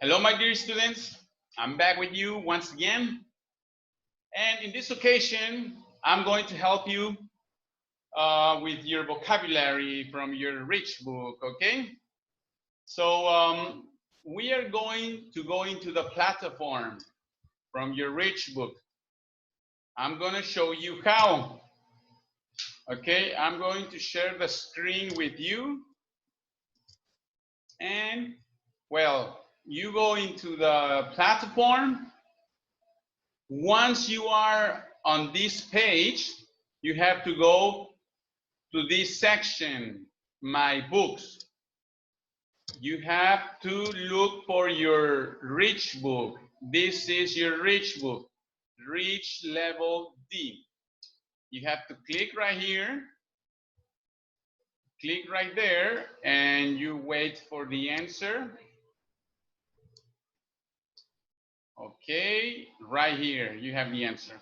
Hello, my dear students. I'm back with you once again. And in this occasion, I'm going to help you with your vocabulary from your rich book, okay? So we are going to go into the platform from your rich book. I'm going to show you how. Okay, I'm going to share the screen with you. And, well, you go into the platform. Once you are on this page, you have to go to this section, My Books. You have to look for your rich book. This is your rich book, Rich Level D. You have to click right here, click right there, and you wait for the answer. Okay, right here, you have the answer.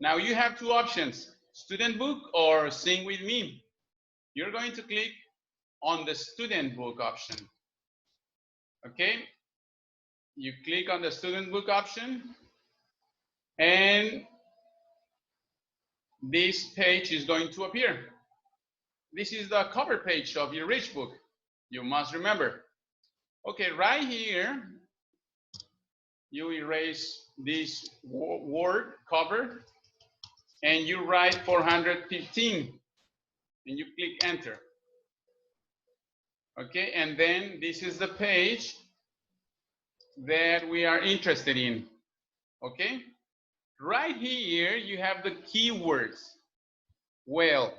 Now you have two options, student book or sing with me. You're going to click on the student book option. Okay, you click on the student book option and this page is going to appear. This is the cover page of your rich book. You must remember. Okay, right here, you erase this word cover and you write 415 and you click enter. Okay, and then this is the page that we are interested in. Okay, right here you have the keywords. Well,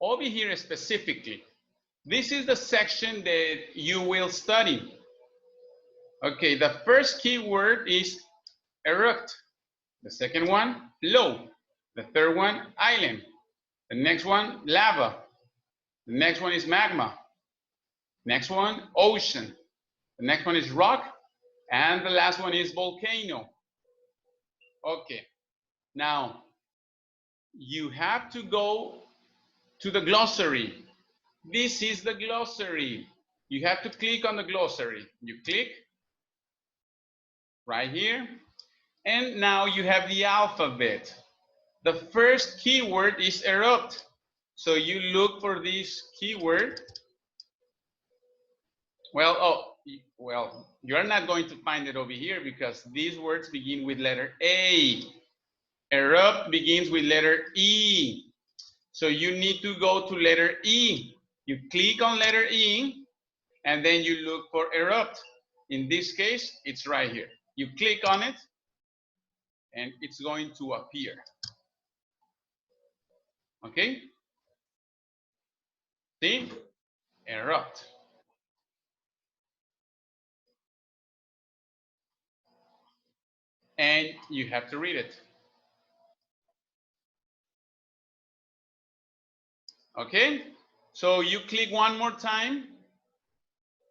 over here specifically, this is the section that you will study. Okay, the first keyword is erupt. The second one, flow. The third one, island. The next one, lava. The next one is magma. Next one, ocean. The next one is rock. And the last one is volcano. Okay, now you have to go to the glossary. This is the glossary. You have to click on the glossary. You click right here. And now you have the alphabet. The first keyword is erupt. So you look for this keyword. Well, you're not going to find it over here because these words begin with letter A. Erupt begins with letter E. So you need to go to letter E. You click on letter E and then you look for erupt. In this case, it's right here. You click on it and it's going to appear. Okay? See? Erupt. And you have to read it. Okay? So you click one more time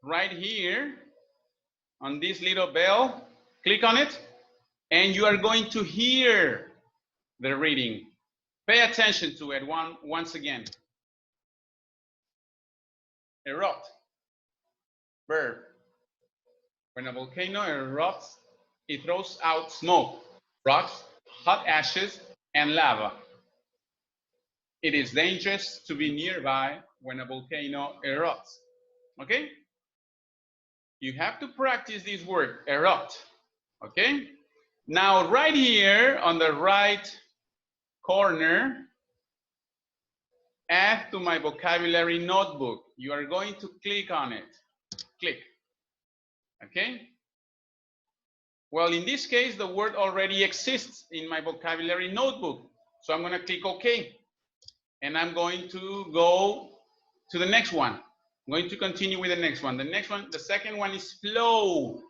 right here on this little bell. Click on it and you are going to hear the reading. Pay attention to it once again. Erupt. Verb. When a volcano erupts, it throws out smoke, rocks, hot ashes, and lava. It is dangerous to be nearby when a volcano erupts. Okay? You have to practice this word, erupt. Okay? Now, right here on the right corner, add to my vocabulary notebook. You are going to click on it. Click. Okay? Well, in this case, the word already exists in my vocabulary notebook. So I'm going to click OK. And I'm going to go to the next one. I'm going to continue with the next one. The second one is flow.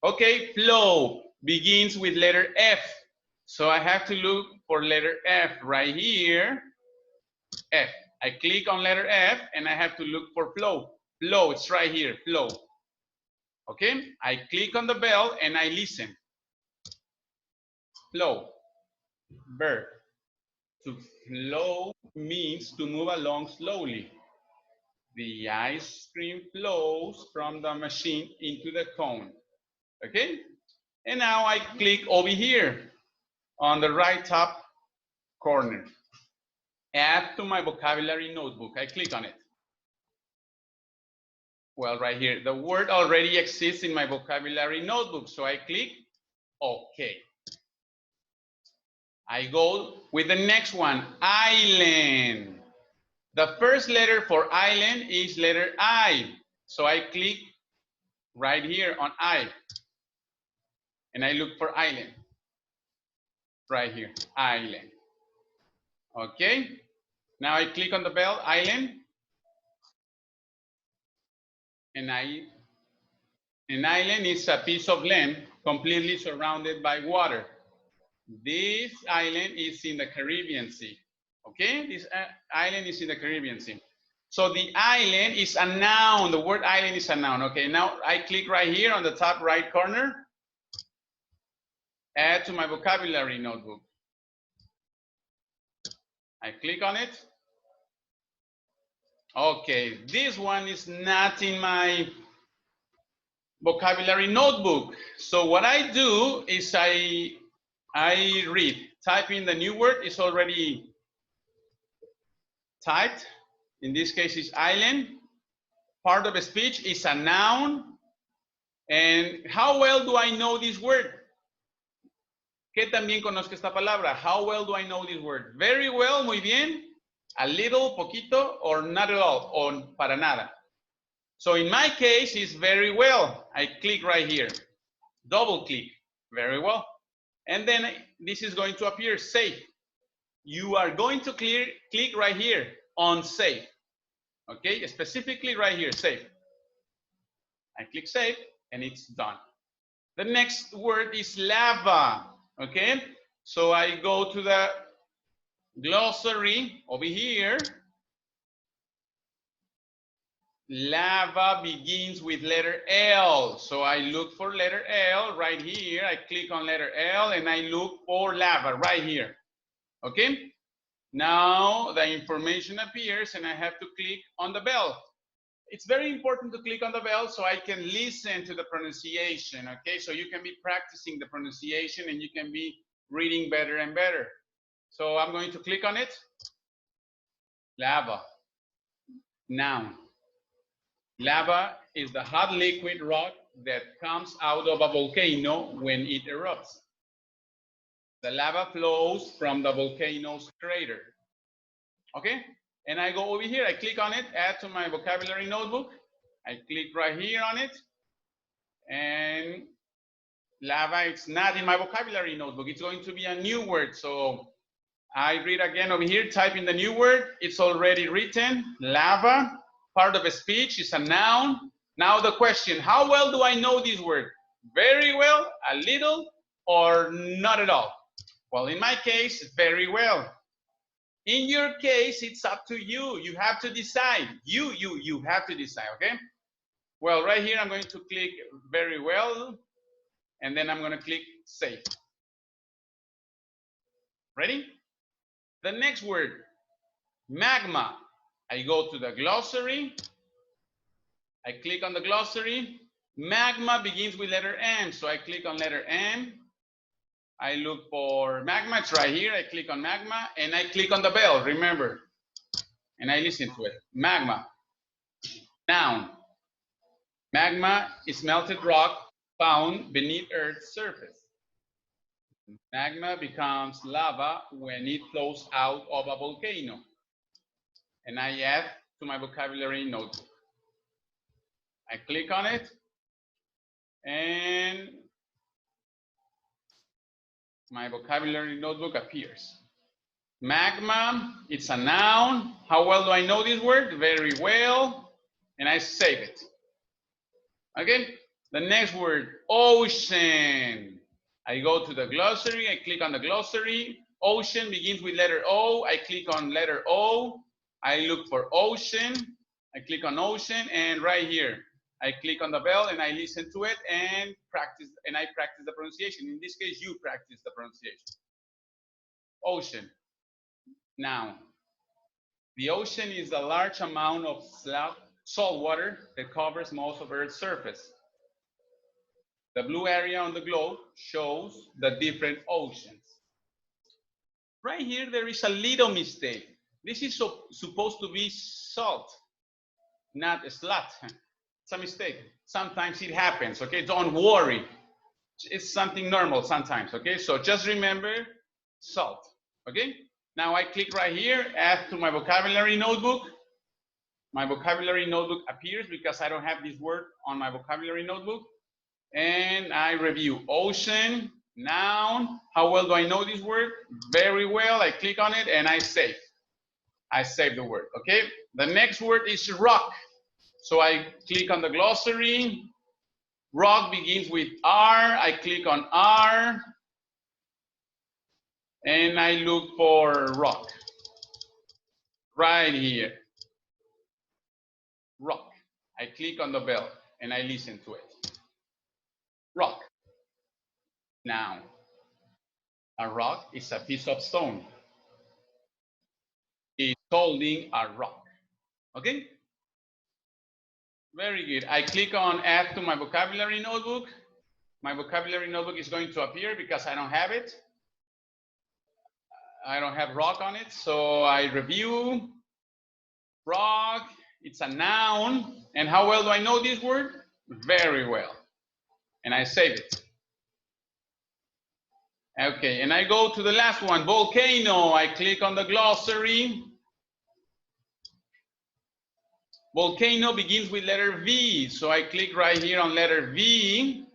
Okay, flow begins with letter F. So I have to look for letter F right here. F. I click on letter F and I have to look for flow. Flow, it's right here, flow. Okay, I click on the bell and I listen. Flow, verb. To flow means to move along slowly. The ice cream flows from the machine into the cone. Okay? And now I click over here on the right top corner. Add to my vocabulary notebook. I click on it. Well, right here, the word already exists in my vocabulary notebook. So I click OK. I go with the next one, island. The first letter for island is letter I. So I click right here on I. And I look for island. Right here, island. Okay. Now I click on the bell, island. And an island is a piece of land completely surrounded by water. This island is in the Caribbean Sea. Okay, this island is in the Caribbean Sea. So the island is a noun. The word island is a noun. Okay, now I click right here on the top right corner. Add to my vocabulary notebook. I click on it. Okay, this one is not in my vocabulary notebook. So what I do is I read. Type in the new word. It's already typed. In this case, it's island. Part of a speech is a noun. And how well do I know this word? ¿Qué tan bien conozco esta palabra? How well do I know this word? Very well, muy bien. A little, poquito, or not at all, or para nada. So in my case, it's very well. I click right here. Double click. Very well. And then this is going to appear, save. You are going to click right here on save. Okay, specifically right here, save. I click save and it's done. The next word is lava. Okay, so I go to the glossary over here. Lava begins with letter L. So I look for letter L right here. I click on letter L and I look for lava right here. Okay, now the information appears and I have to click on the bell. It's very important to click on the bell so I can listen to the pronunciation, okay? So you can be practicing the pronunciation and you can be reading better and better. So I'm going to click on it. Lava. Noun. Lava is the hot liquid rock that comes out of a volcano when it erupts. The lava flows from the volcano's crater. Okay? And I go over here, I click on it, add to my vocabulary notebook. I click right here on it. And lava, it's not in my vocabulary notebook. It's going to be a new word. So I read again over here, type in the new word. It's already written, lava. Part of a speech is a noun. Now the question, how well do I know this word? Very well, a little, or not at all? Well, in my case, very well. In your case, it's up to you. You have to decide. You have to decide, okay? Well, right here, I'm going to click very well, and then I'm going to click save. Ready? The next word, magma. I go to the glossary. I click on the glossary. Magma begins with letter M, so I click on letter M. I look for magma, it's right here. I click on magma, and I click on the bell, remember. And I listen to it. Magma. Noun. Magma is melted rock found beneath Earth's surface. Magma becomes lava when it flows out of a volcano. And I add to my vocabulary notebook. I click on it, and my vocabulary notebook appears. Magma, it's a noun. How well do I know this word? Very well. And I save it. Okay, the next word, ocean. I go to the glossary, I click on the glossary. Ocean begins with letter O. I click on letter O. I look for ocean. I click on ocean, and right here, I click on the bell and I listen to it and I practice the pronunciation. In this case, you practice the pronunciation. Ocean. Now, the ocean is a large amount of salt water that covers most of Earth's surface. The blue area on the globe shows the different oceans. Right here, there is a little mistake. This is supposed to be salt, not slut. It's a mistake. Sometimes it happens, okay? Don't worry. It's something normal sometimes, okay? So just remember salt, okay? Now I click right here, add to my vocabulary notebook. My vocabulary notebook appears because I don't have this word on my vocabulary notebook. And I review ocean, noun. How well do I know this word? Very well. I click on it and I save. I save the word, okay? The next word is rock. So I click on the glossary. Rock begins with R. I click on R. And I look for rock. Right here. Rock. I click on the bell and I listen to it. Rock. Now, a rock is a piece of stone. It's holding a rock. Okay? Very good. I click on add to my vocabulary notebook. My vocabulary notebook is going to appear because I don't have it. I don't have rock on it. So I review rock. It's a noun. And how well do I know this word? Very well. And I save it. Okay, and I go to the last one, volcano. I click on the glossary. Volcano begins with letter V. So I click right here on letter V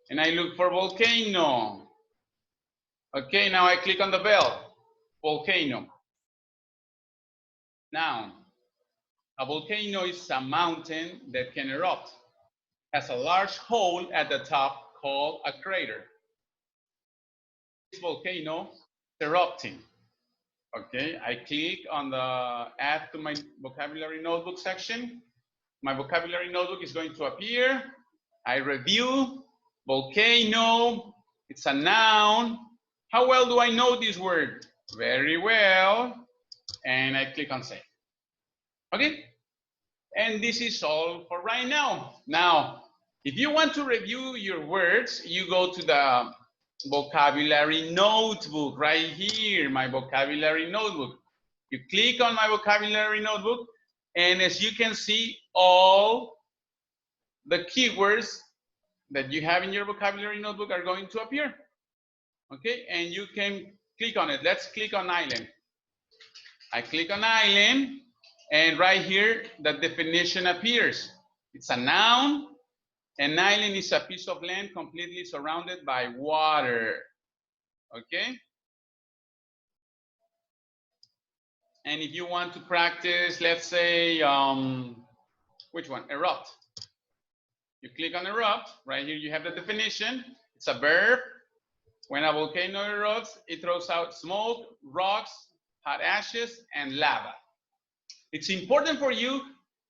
and I look for volcano. Okay, now I click on the bell. Volcano. Now, a volcano is a mountain that can erupt. It has a large hole at the top called a crater. This volcano is erupting. Okay, I click on the add to my vocabulary notebook section. My vocabulary notebook is going to appear. I review volcano. It's a noun. How well do I know this word? Very well. And I click on save. Okay? And this is all for right now. Now, if you want to review your words, you go to the vocabulary notebook right here, my vocabulary notebook. You click on my vocabulary notebook, and as you can see, all the keywords that you have in your vocabulary notebook are going to appear. Okay, and you can click on it. Let's click on island. I click on island, and right here, the definition appears. It's a noun. An island is a piece of land completely surrounded by water. Okay? And if you want to practice, let's say, which one? Erupt. You click on erupt. Right here you have the definition. It's a verb. When a volcano erupts, it throws out smoke, rocks, hot ashes, and lava. It's important for you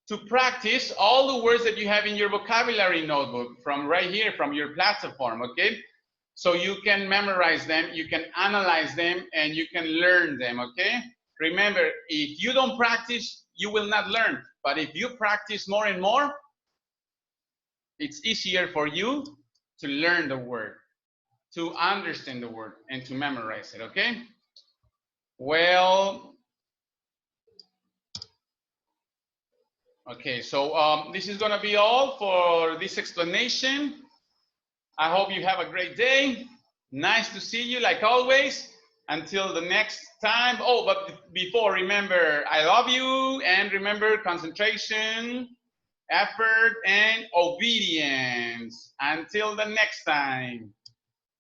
to practice all the words that you have in your vocabulary notebook from right here, from your platform, okay? So you can memorize them, you can analyze them, and you can learn them, okay? Remember, if you don't practice, you will not learn. But if you practice more and more, it's easier for you to learn the word, to understand the word, and to memorize it, okay? Well, okay, so this is gonna be all for this explanation. I hope you have a great day. Nice to see you like always. Until the next time. Oh, but before, remember, I love you, and remember concentration, effort, and obedience. Until the next time.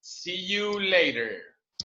See you later.